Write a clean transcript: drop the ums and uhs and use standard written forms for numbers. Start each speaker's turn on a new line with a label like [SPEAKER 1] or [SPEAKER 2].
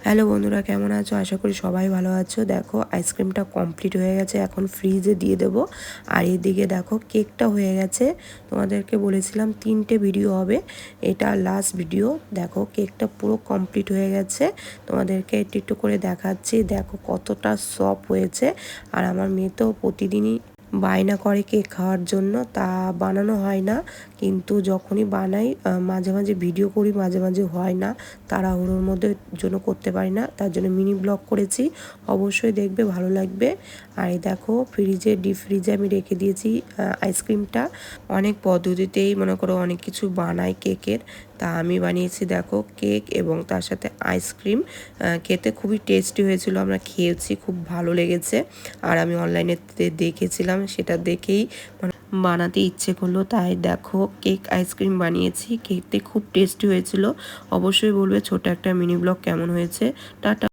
[SPEAKER 1] Hello বন্ধুরা, কেমন আছো? আশা করি সবাই ভালো আছো। দেখো আইসক্রিমটা কমপ্লিট হয়ে গেছে, এখন ফ্রিজে দিয়ে দেবো। আর এদিকে দেখো কেকটা হয়ে গেছে। তোমাদেরকে বলেছিলাম 3টে ভিডিও হবে, এটা লাস্ট ভিডিও। দেখো কেকটা পুরো কমপ্লিট হয়ে গেছে, তোমাদেরকে একটু একটু করে দেখাচ্ছি। দেখো কতটা সফট হয়েছে। আর আমার মেয়ে তো প্রতিদিনই বায়না করে কেক খাওয়ার জন্য, তা বানানো হয় না। কিন্তু যখনই বানাই মাঝে মাঝে ভিডিও করি, মাঝে মাঝে হয় না, তাড়াহুড়োর মধ্যে জন্য করতে পারি না। তার জন্য মিনি ব্লগ করেছি, অবশ্যই দেখবে, ভালো লাগবে। আর এই দেখো ডিপ ফ্রিজে আমি রেখে দিয়েছি আইসক্রিমটা। অনেক পদ্ধতিতেই মনে করো অনেক কিছু বানাই কেকের, তা আমি বানিয়েছি দেখো কেক এবং তার সাথে আইসক্রিম। খেতে খুবই টেস্টি হয়েছিল, আমরা খেয়েছি, খুব ভালো লেগেছে। আর আমি অনলাইনে দেখেছিলাম, সেটা দেখেই বানাতে ইচ্ছে করলো, তাই দেখো কেক আইসক্রিম বানিয়েছি। খেতে খুব টেস্টি হয়েছিল। অবশ্যই বলবে ছোট একটা মিনি ব্লগ কেমন হয়েছে। টাটা।